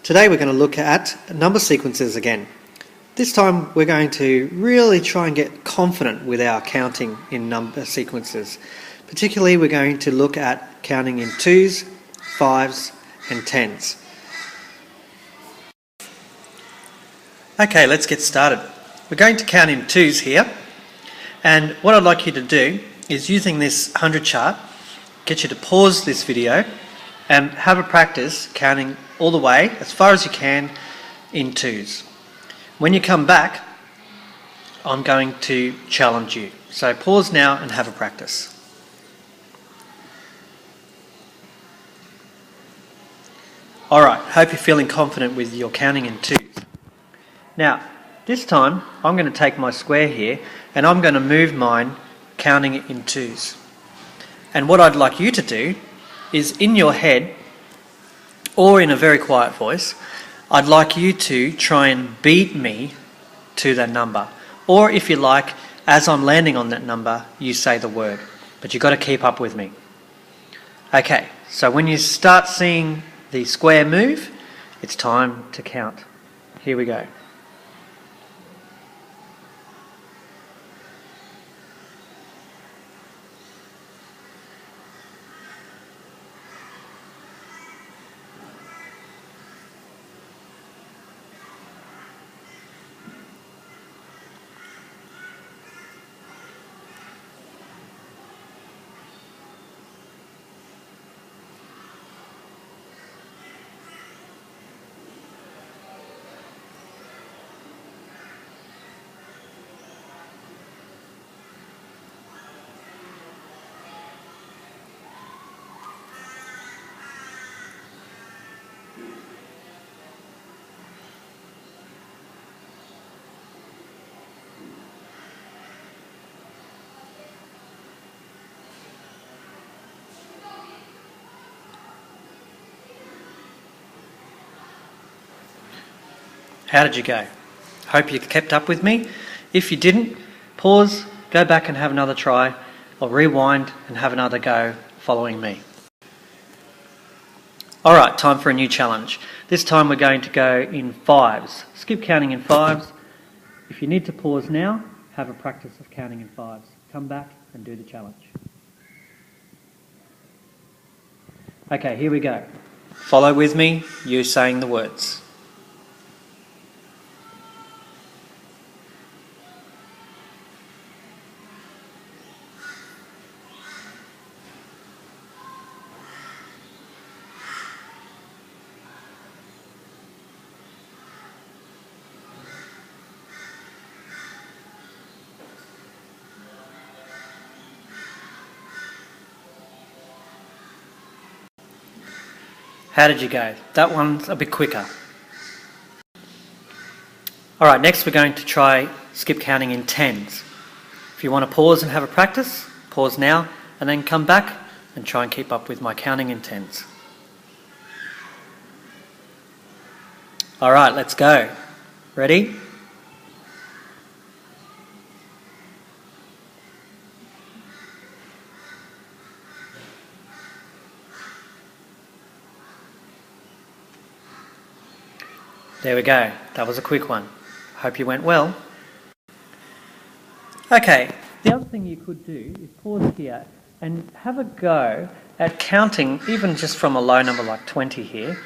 Today we're going to look at number sequences again. This time we're going to really try and get confident with our counting in number sequences. Particularly we're going to look at counting in 2s, 5s and 10s. Okay, let's get started. We're going to count in 2s here, and what I'd like you to do is, using this 100 chart, get you to pause this video and have a practice counting all the way as far as you can in 2s. When you come back, I'm going to challenge you. So pause now and have a practice. Alright, hope you're feeling confident with your counting in 2s. Now, this time I'm going to take my square here and I'm going to move mine counting it in 2s. And what I'd like you to do is, in your head or in a very quiet voice, I'd like you to try and beat me to that number. Or if you like, as I'm landing on that number, you say the word. But you've got to keep up with me. Okay, so when you start seeing the square move, it's time to count. Here we go. How did you go? Hope you kept up with me. If you didn't, pause, go back and have another try, or rewind and have another go following me. Alright, time for a new challenge. This time we're going to go in 5s. Skip counting in 5s. If you need to pause now, have a practice of counting in 5s. Come back and do the challenge. Okay, here we go. Follow with me, you saying the words. How did you go? That one's a bit quicker. Alright, next we're going to try skip counting in 10s. If you want to pause and have a practice, pause now and then come back and try and keep up with my counting in 10s. Alright, let's go. Ready? There we go. That was a quick one. Hope you went well. Okay, the other thing you could do is pause here and have a go at counting, even just from a low number like 20 here,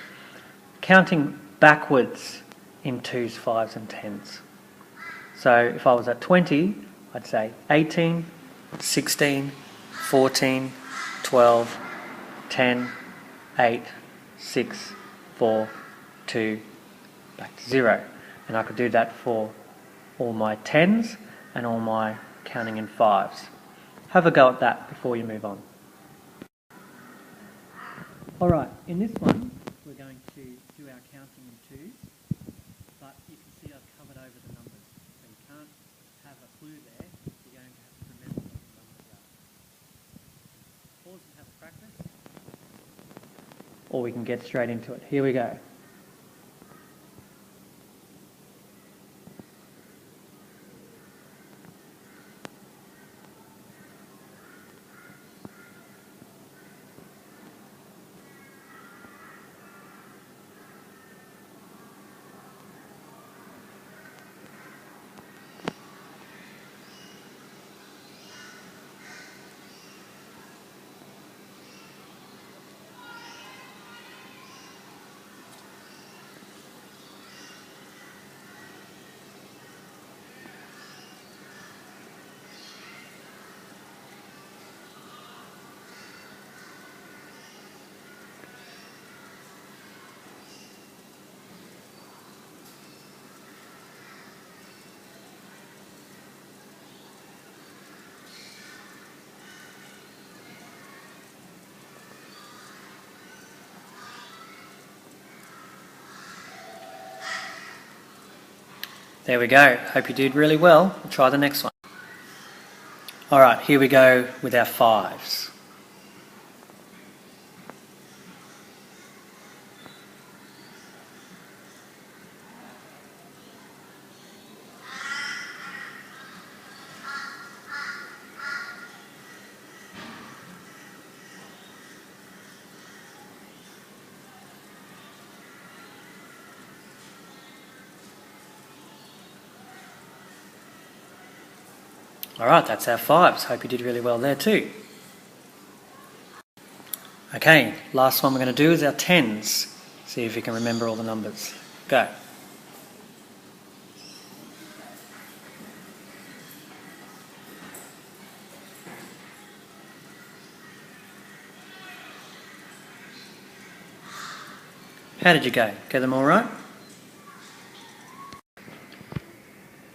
counting backwards in 2s, 5s and 10s. So if I was at 20, I'd say 18, 16, 14, 12, 10, 8, 6, 4, 2, back to 0. And I could do that for all my 10s and all my counting in 5s. Have a go at that before you move on. Alright, in this one we're going to do our counting in 2s, but you can see I've covered over the numbers, so you can't have a clue there. You're going to have to remember what the numbers are. Pause and have a practice, or we can get straight into it. Here we go. There we go. Hope you did really well. We'll try the next one. Alright, here we go with our fives. Alright, that's our fives. Hope you did really well there too. Okay, last one we're going to do is our tens. See if you can remember all the numbers. Go. How did you go? Get them all right?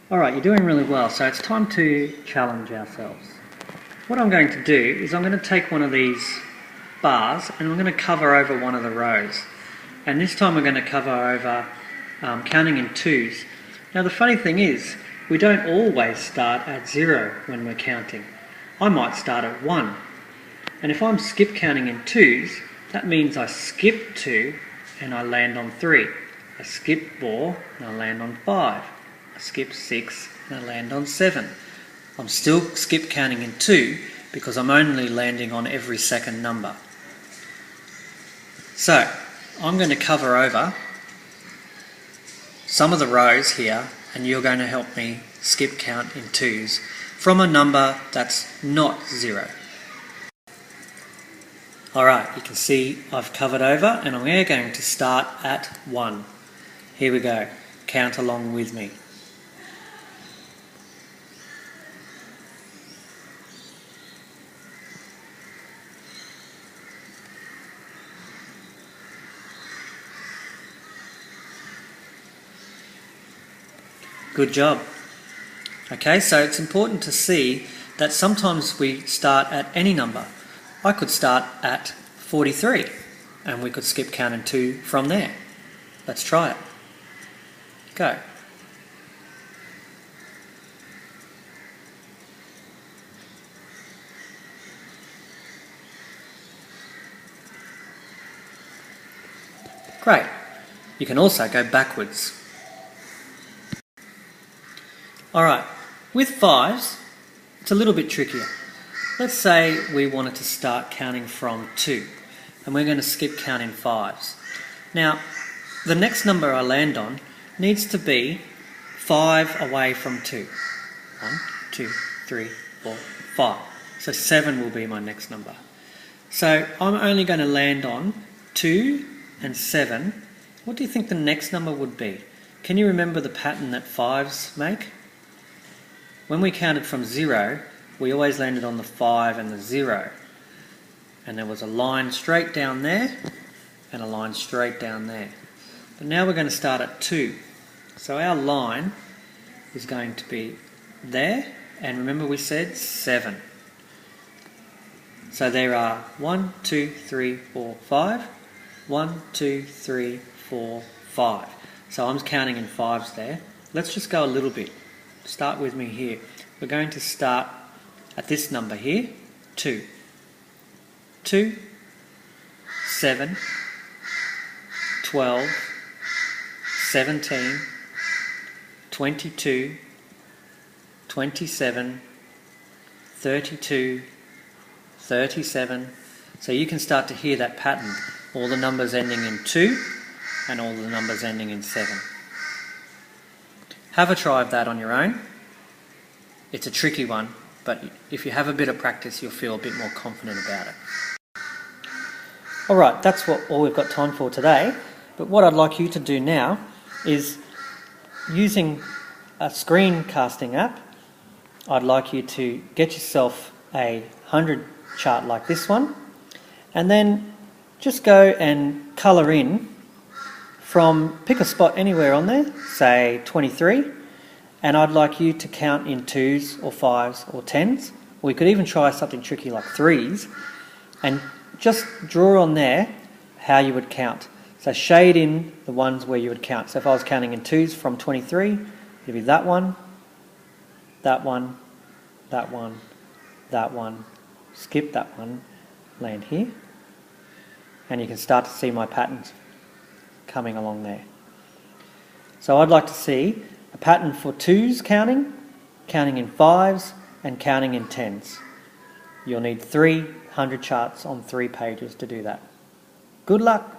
Alright, you're doing really well, so it's time to challenge ourselves. What I'm going to do is I'm going to take one of these bars and I'm going to cover over one of the rows. And this time we're going to cover over counting in twos. Now the funny thing is, we don't always start at 0 when we're counting. I might start at 1. And if I'm skip counting in twos, that means I skip 2 and I land on 3. I skip 4 and I land on 5. I skip 6 and I land on 7. I'm still skip counting in 2 because I'm only landing on every second number. So I'm going to cover over some of the rows here and you're going to help me skip count in twos from a number that's not 0. Alright, you can see I've covered over and I'm going to start at 1. Here we go. Count along with me. Good job. Okay, so it's important to see that sometimes we start at any number. I could start at 43 and we could skip count in 2 from there. Let's try it. Go. Great. You can also go backwards. Alright, with fives, it's a little bit trickier. Let's say we wanted to start counting from 2, and we're going to skip count in fives. Now, the next number I land on needs to be 5 away from 2. 1, 2, 3, 4, 5. So 7 will be my next number. So I'm only going to land on 2 and 7. What do you think the next number would be? Can you remember the pattern that fives make? When we counted from 0, we always landed on the 5 and the 0. And there was a line straight down there and a line straight down there. But now we're going to start at 2. So our line is going to be there, and remember we said 7. So there are 1, 2, 3, 4, 5. 1, 2, 3, 4, 5. So I'm counting in fives there. Let's just go a little bit. Start with me here. We're going to start at this number here, 2. 2, 7, 12, 17, 22, 27, 32, 37. So you can start to hear that pattern. All the numbers ending in 2 and all the numbers ending in 7. Have a try of that on your own. It's a tricky one, but if you have a bit of practice, you'll feel a bit more confident about it. Alright, that's all we've got time for today, but what I'd like you to do now is, using a screencasting app, I'd like you to get yourself a 100 chart like this one, and then just go and colour in from, pick a spot anywhere on there, say 23, and I'd like you to count in 2s or 5s or 10s. We could even try something tricky like 3s, and just draw on there how you would count. So shade in the ones where you would count. So if I was counting in 2s from 23, It'll be that one, that one, that one, that one, skip that one, land here, and you can start to see my patterns coming along there. So I'd like to see a pattern for 2s counting, counting in 5s, and counting in 10s. You'll need 300 charts on 3 pages to do that. Good luck!